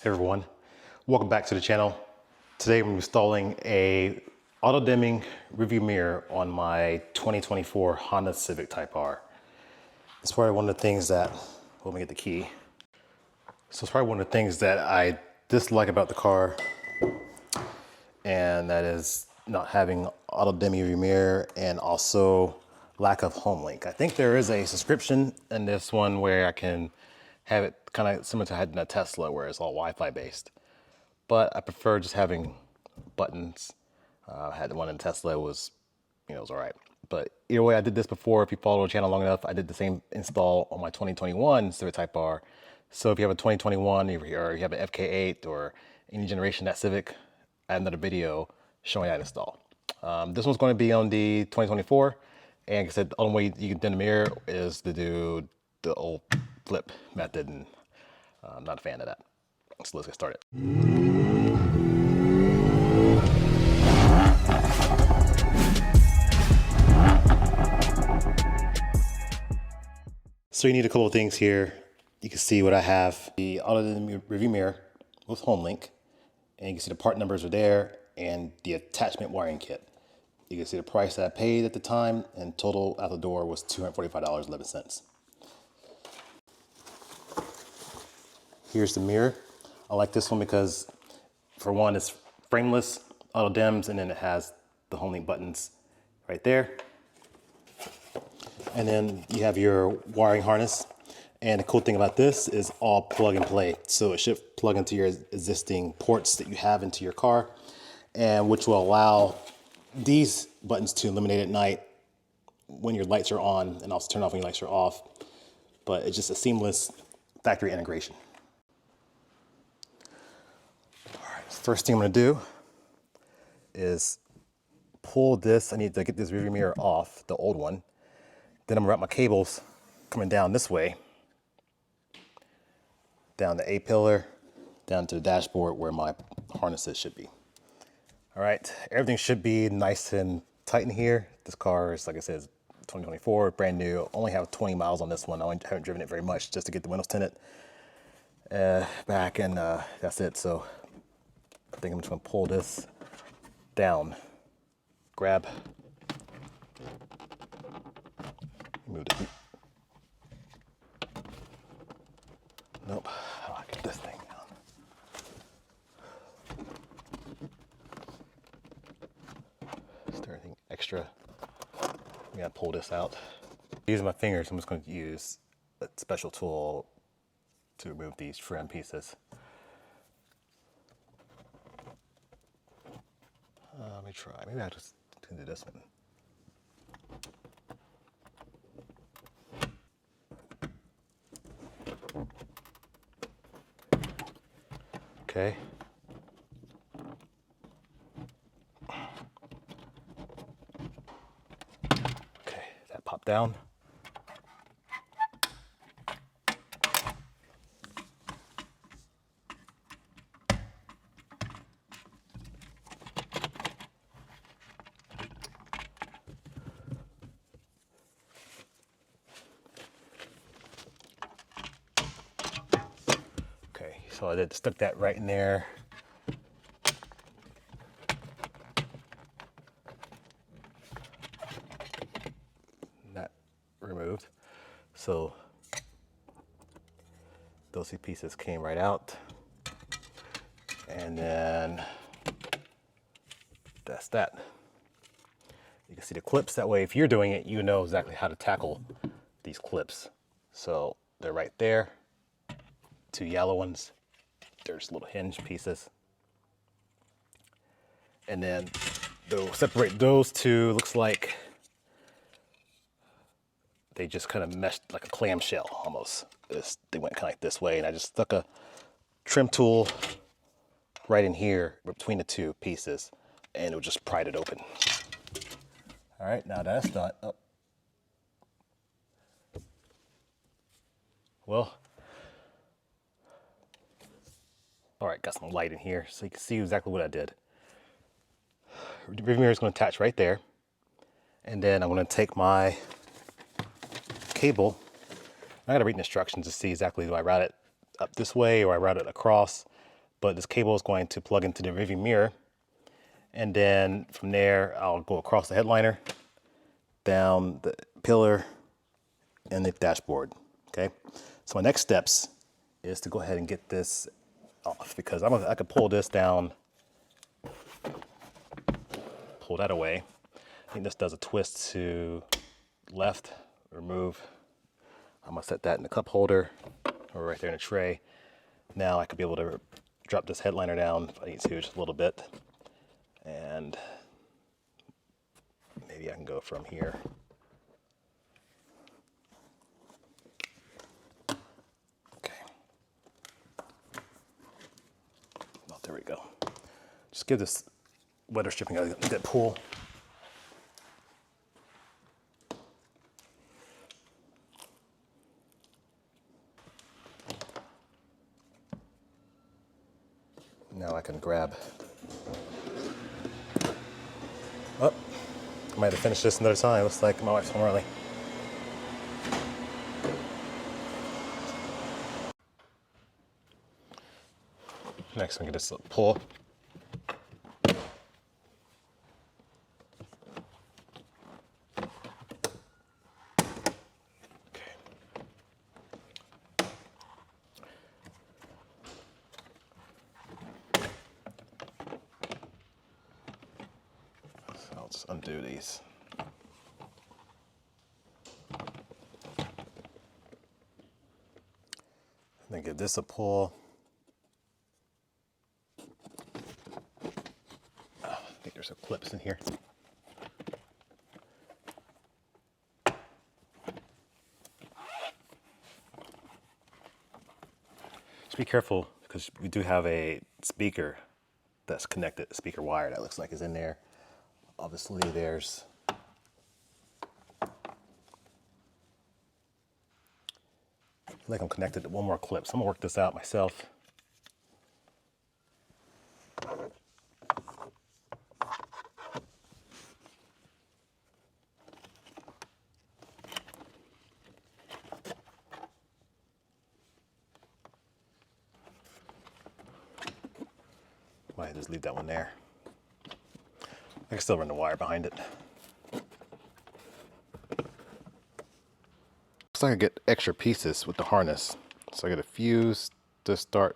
Hey everyone, welcome back to the channel. Today I'm installing a auto dimming rearview mirror on my 2024 Honda Civic Type R. It's probably one of the things that, let me get the key. So it's probably one of the things that I dislike about the car, and that is not having auto dimming rearview mirror and also lack of home link. I think there is a subscription in this one where I can have it kind of similar to having a Tesla where it's all Wi-Fi based. But I prefer just having buttons. I had the one in Tesla, it was all right. But either way, I did this before. If you follow the channel long enough, I did the same install on my 2021 Civic Type R. So if you have a 2021 or you have an FK8 or any generation of that Civic, I have another video showing that install. This one's going to be on the 2024. And like I said, the only way you can dim the mirror is to do the old flip method, and I'm not a fan of that. So let's get started. So you need a couple of things here. You can see what I have, the auto rearview mirror with home link, and you can see the part numbers are there and the attachment wiring kit. You can see the price that I paid at the time, and total out the door was $245.11. Here's the mirror. I like this one because, for one, it's frameless, auto dims, and then it has the home link buttons right there. And then you have your wiring harness. And the cool thing about this is all plug and play. So it should plug into your existing ports that you have into your car, and which will allow these buttons to illuminate at night when your lights are on, and also turn off when your lights are off. But it's just a seamless factory integration. First thing I'm gonna do is pull this. I need to get this rearview mirror off, the old one. Then I'm gonna wrap my cables coming down this way, down the A-pillar, down to the dashboard where my harnesses should be. All right, everything should be nice and tight in here. This car is, like I said, 2024, brand new. Only have 20 miles on this one. I haven't driven it very much, just to get the windows tinted back, and that's it. So I think I'm just gonna pull this down, grab, move it. Nope, how do I get this thing down? Is there anything extra? We gotta pull this out. Using my fingers, I'm just gonna use a special tool to remove these trim pieces. Let me try. Maybe I'll just do this one. Okay. Okay, that popped down. So I did stuck that right in there. That removed. So those two pieces came right out. And then that's that. You can see the clips. That way, if you're doing it, you know exactly how to tackle these clips. So they're right there. Two yellow ones. There's little hinge pieces. And then they'll separate those two. Looks like they just kind of meshed like a clamshell almost. They went kind of like this way, and I just stuck a trim tool right in here between the two pieces, and it would just pried it open. All right, now that's done. Oh. Well, all right, got some light in here so you can see exactly what I did. The rearview mirror is going to attach right there. And then I'm going to take my cable. I got to read the instructions to see exactly, do I route it up this way or I route it across. but this cable is going to plug into the rearview mirror. And then from there, I'll go across the headliner, down the pillar, and the dashboard, okay? So my next steps is to go ahead and get this off, because I could pull this down, pull that away. I think this does a twist to left, remove. I'm gonna set that in the cup holder or right there in the tray. Now I could be able to drop this headliner down if I need to, just a little bit. And maybe I can go from here. Okay. Oh, there we go. Just give this weather stripping a good pull. Now I can grab. Oh, I might have finished this another time. Looks like my wife's home early. Next, I'm gonna just pull. I'll just undo these. And then give this a pull. I think there's some clips in here. Just be careful, because we do have a speaker that's connected, a speaker wire that looks like is in there. Obviously there's like I'm connected to one more clip, so I'm gonna work this out myself. Might just leave that one there. I can still run the wire behind it. Looks like I get extra pieces with the harness. So I get a fuse to start,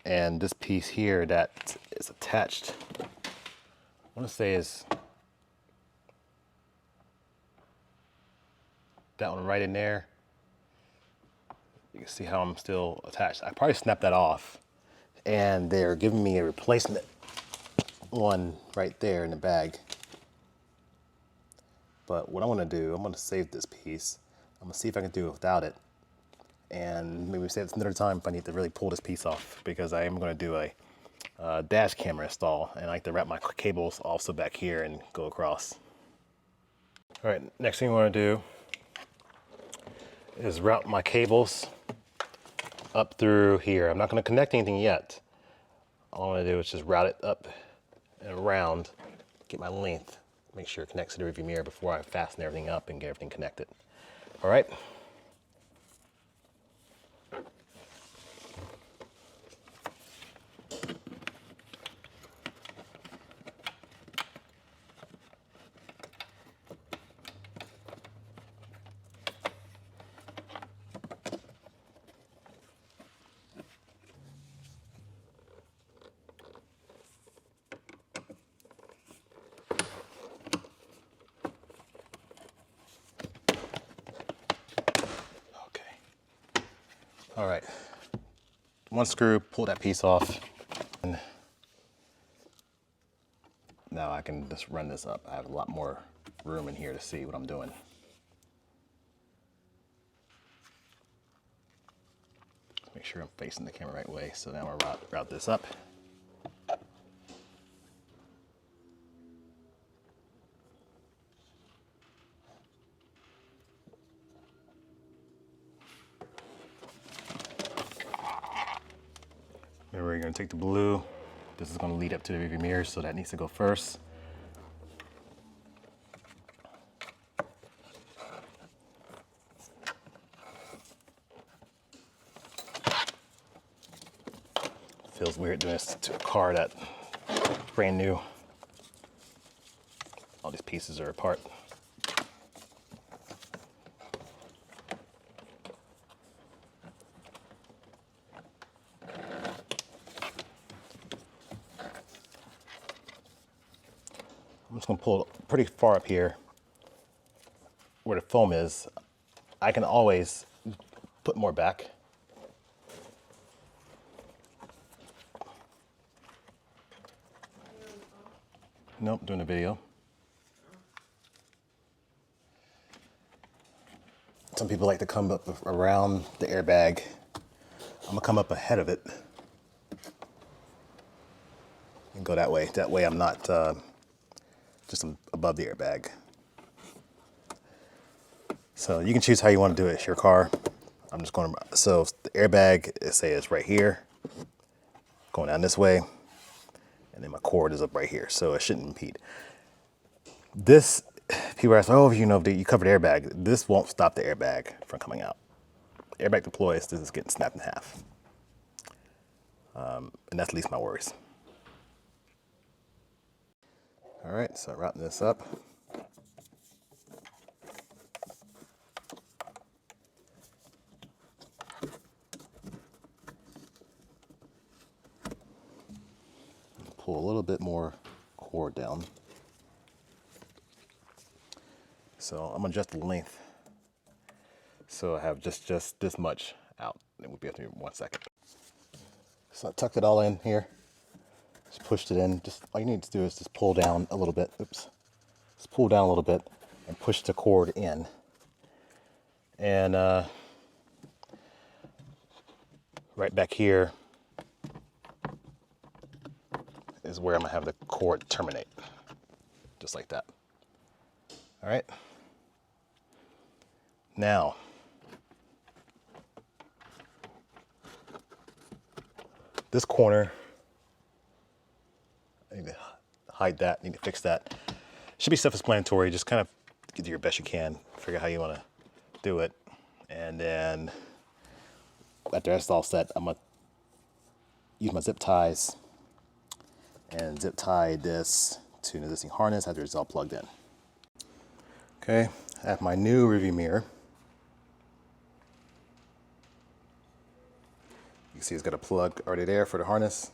and this piece here that is attached, I want to say is that one right in there. You can see how I'm still attached. I probably snapped that off, and they're giving me a replacement one right there in the bag. But what I want to do, I'm going to save this piece. I'm going to see if I can do it without it, and maybe save this another time if I need to really pull this piece off, because I am going to do a dash camera install, and I like to wrap my cables also back here and go across. All right, next thing I want to do is route my cables up through here. I'm not going to connect anything yet. All I want to do is just route it up and around, get my length, make sure it connects to the rearview mirror before I fasten everything up and get everything connected. All right. All right, one screw, pull that piece off. And now I can just run this up. I have a lot more room in here to see what I'm doing. Just make sure I'm facing the camera right way. So now I'm gonna route this up. Remember, you're going to take the blue. This is going to lead up to the rearview mirror, so that needs to go first. Feels weird doing this to a car that's brand new. All these pieces are apart. I'm just going to pull it pretty far up here where the foam is. I can always put more back. Nope, doing a video. Some people like to come up around the airbag. I'm gonna come up ahead of it and go that way. That way I'm not just above the airbag. So you can choose how you want to do it. It's your car. I'm just going to, so the airbag, say it's right here, going down this way, and then my cord is up right here, so it shouldn't impede. This, people ask, oh, you know, you covered the airbag. This won't stop the airbag from coming out. Airbag deploys, this is getting snapped in half. And that's at least my worries. All right, so routing this up. Pull a little bit more cord down. So I'm gonna adjust the length. So I have just this much out. It would be up to me 1 second. So I tucked it all in here. Just pushed it in. Just all you need to do is just pull down a little bit. Oops. Just pull down a little bit and push the cord in. And right back here is where I'm gonna have the cord terminate. Just like that. All right. Now, this corner, I need to hide that, need to fix that. Should be self-explanatory, just kind of do your best you can, figure out how you want to do it. And then after that's all set, I'm gonna use my zip ties and zip tie this to an existing harness after it's all plugged in. Okay, I have my new rearview mirror. You can see it's got a plug already there for the harness.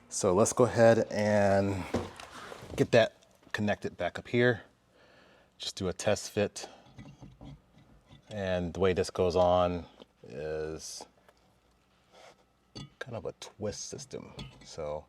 So let's go ahead and get that connected back up here. Just do a test fit. And the way this goes on is kind of a twist system. So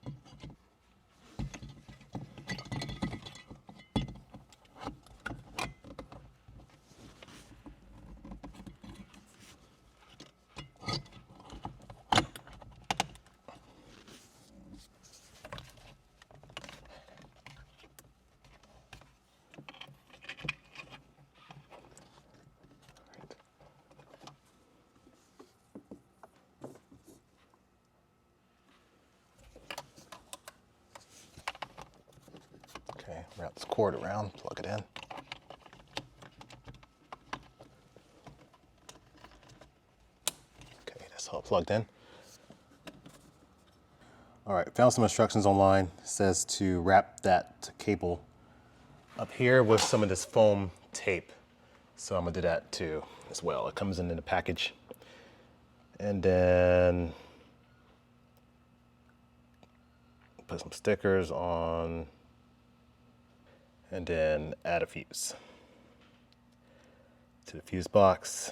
wrap this cord around, plug it in. Okay, that's all plugged in. All right, found some instructions online. It says to wrap that cable up here with some of this foam tape. So I'm gonna do that too as well. It comes in the package. And then put some stickers on, and then add a fuse to the fuse box.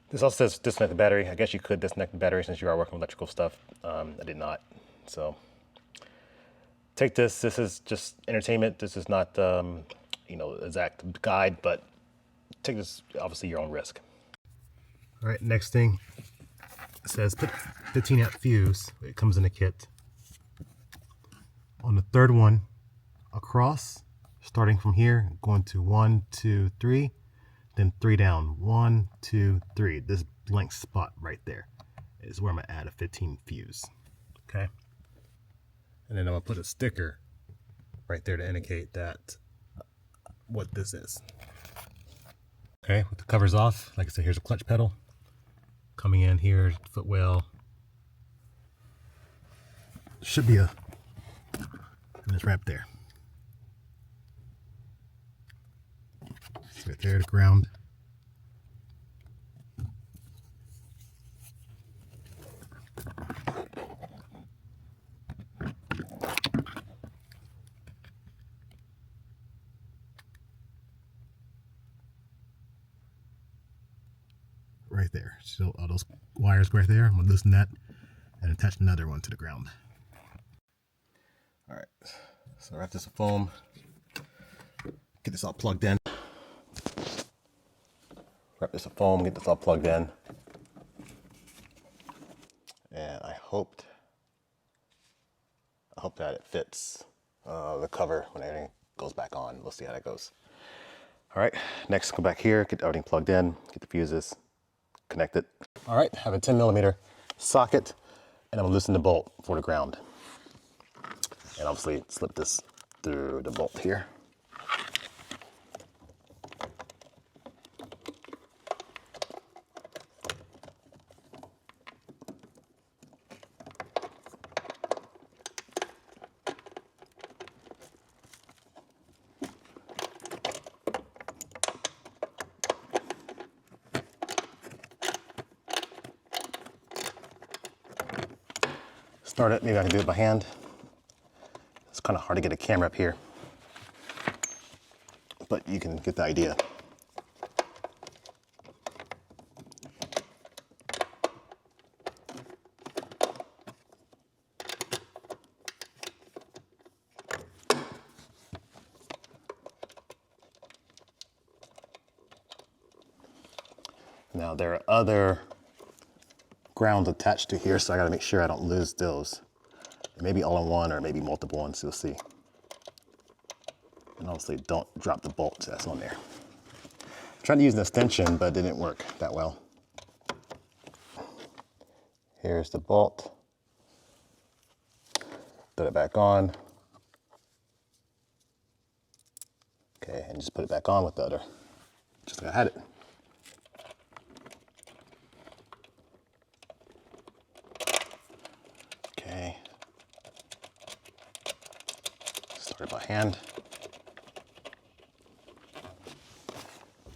This also says disconnect the battery. I guess you could disconnect the battery since you are working with electrical stuff. I did not. So take this. This is just entertainment. This is not, you know, exact guide, but take this obviously your own risk. All right, next thing, it says put 15-amp fuse. It comes in a kit. On the third one, across, starting from here, going to 1, 2, 3, then 3 down. 1, 2, 3. This blank spot right there is where I'm gonna add a 15 fuse. Okay. And then I'm gonna put a sticker right there to indicate that what this is. Okay, with the covers off, like I said, here's a clutch pedal. Coming in here, footwell, should be a, and it's right there. It's right there, the ground. Right there. So all those wires right there, I'm gonna loosen that and attach another one to the ground. All right, so wrap this in foam. Get this all plugged in. Wrap this in foam, get this all plugged in. And I hope that it fits the cover when everything goes back on. We'll see how that goes. All right, next go back here, get everything plugged in, get the fuses connected. All right, have a 10mm socket, and I'm gonna loosen the bolt for the ground. And obviously slip this through the bolt here. Start it, maybe I can do it by hand. It's kind of hard to get a camera up here, but you can get the idea. Now there are other grounds attached to here, so I gotta make sure I don't lose those. Maybe all in one or maybe multiple ones, you'll see. And obviously don't drop the bolt that's on there. I tried to use an extension, but it didn't work that well. Here's the bolt. Put it back on. Okay, and just put it back on with the other, just like I had it. Okay. Start it by hand.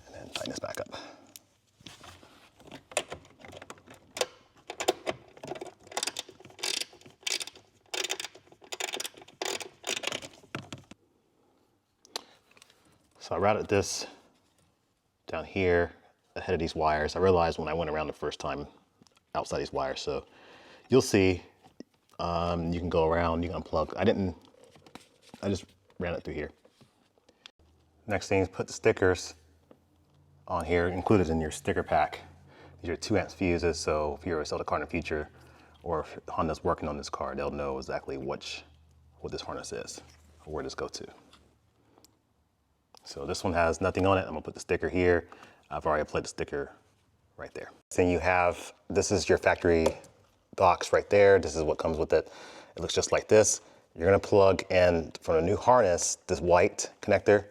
And then tighten this back up. So I routed this down here ahead of these wires. I realized when I went around the first time outside these wires, so you'll see you can go around, you can unplug. I just ran it through here. Next thing is put the stickers on here, included in your sticker pack. These are 2 amp fuses, so if you ever sell the car in the future, or if Honda's working on this car, they'll know exactly what this harness is, or where this go to. So this one has nothing on it. I'm gonna put the sticker here. I've already applied the sticker right there. So you have, this is your factory box right there. This is what comes with it. It looks just like this. You're gonna plug in from a new harness, this white connector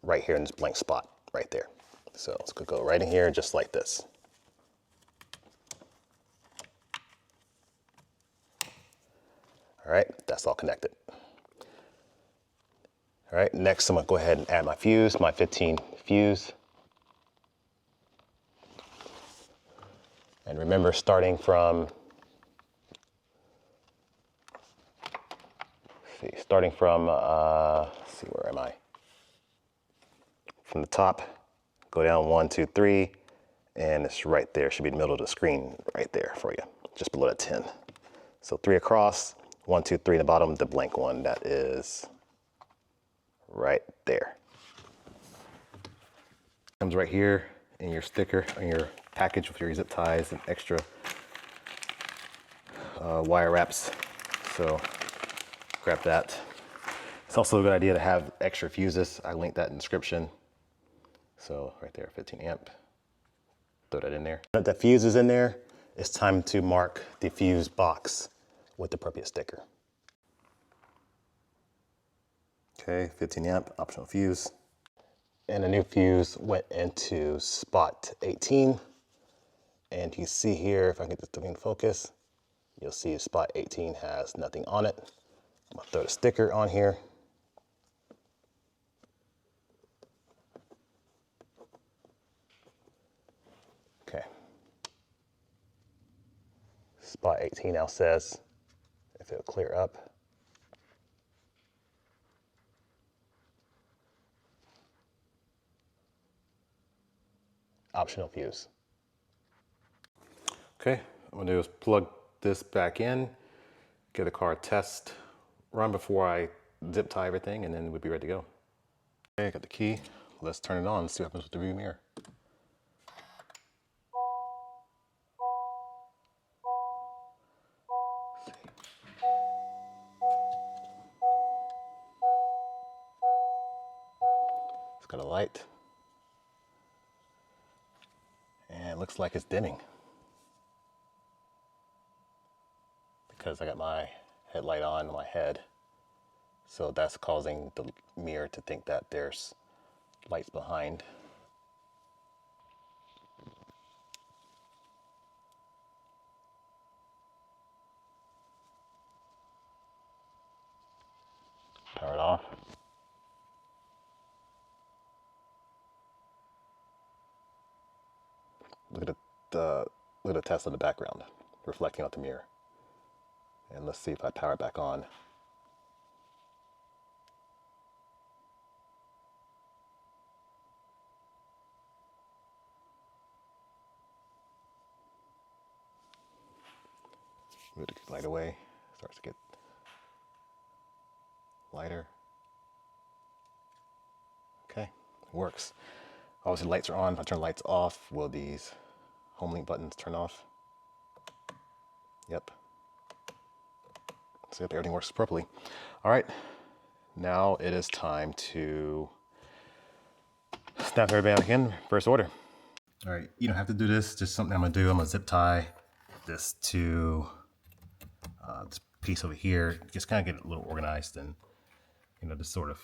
right here in this blank spot right there. So it's gonna go right in here just like this. All right, that's all connected. All right, next I'm gonna go ahead and add my fuse, my 15 fuse. And remember, starting from, let's see, where am I? From the top, go down 1, 2, 3, and it's right there. Should be in the middle of the screen right there for you, just below that 10. So 3 across, 1, 2, 3 in the bottom, the blank one, that is right there. Comes right here in your sticker, in your package with your zip ties and extra wire wraps. So grab that. It's also a good idea to have extra fuses. I linked that in the description. So right there, 15 amp. Throw that in there. Now that the fuse is in there, it's time to mark the fuse box with the appropriate sticker. Okay, 15 amp, optional fuse. And a new fuse went into spot 18. And you see here, if I can get this thing in focus, you'll see spot 18 has nothing on it. I'm gonna throw the sticker on here. Okay. Spot 18 now says if it'll clear up. Optional fuse. Okay, what I'm gonna do is plug this back in, get a car test run before I zip tie everything, and then we'll be ready to go. Okay, I got the key. Let's turn it on and see what happens with the rear mirror. It's got a light. And it looks like it's dimming, because I got my headlight on my head. So that's causing the mirror to think that there's lights behind. Power it off. Look at the Tesla in the background, reflecting off the mirror. And let's see if I power it back on. Move the light away. Starts to get lighter. Okay, it works. Obviously, lights are on. If I turn lights off, will these home link buttons turn off? Yep. So everything works properly. All right, now it is time to snap everybody out again. First order. All right, you don't have to do this. Just something I'm gonna do. I'm gonna zip tie this to this piece over here. Just kind of get it a little organized, and just sort of,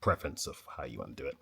preference of how you want to do it.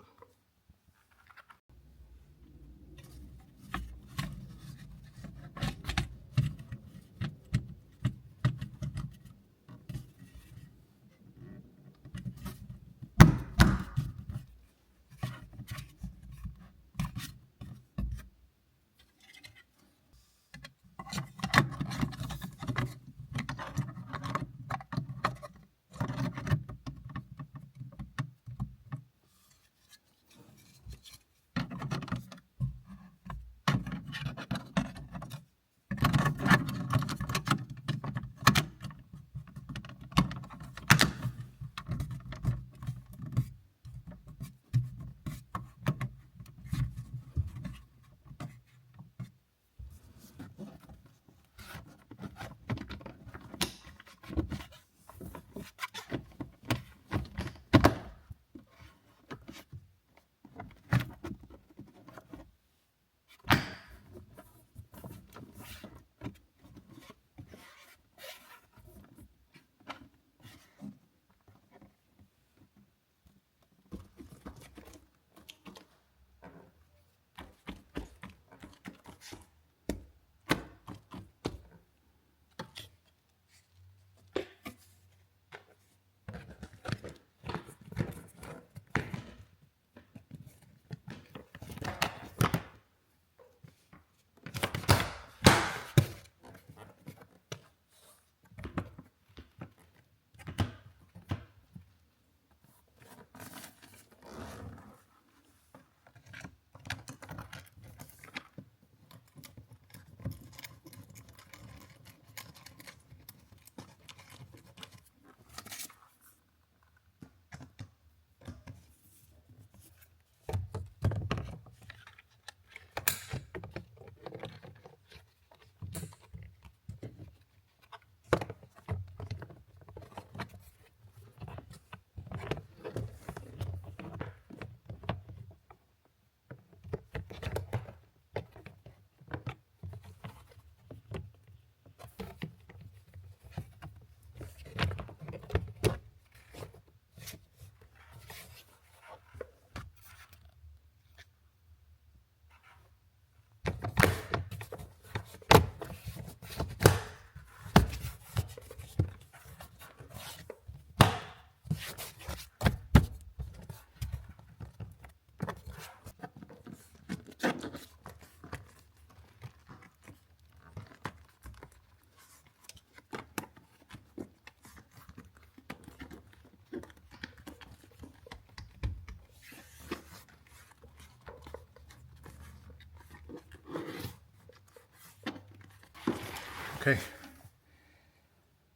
Okay.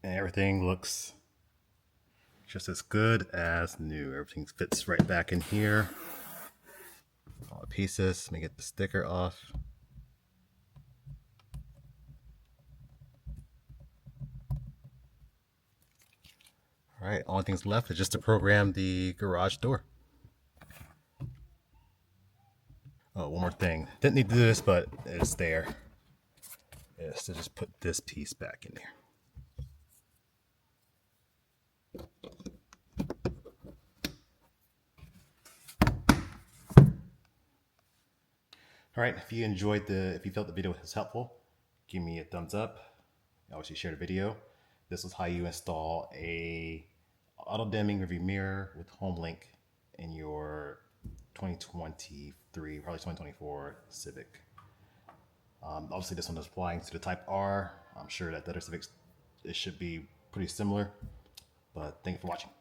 And everything looks just as good as new. Everything fits right back in here. All the pieces. Let me get the sticker off. All right, only thing's left is just to program the garage door. Oh, one more thing. Didn't need to do this, but it's there. Is to just put this piece back in there. All right, if you felt the video was helpful, give me a thumbs up. Obviously share the video. This is how you install a auto dimming rearview mirror with home link in your 2023, probably 2024 Civic. Obviously this one is applying to the Type R. I'm sure that the other Civics, it should be pretty similar, but thank you for watching.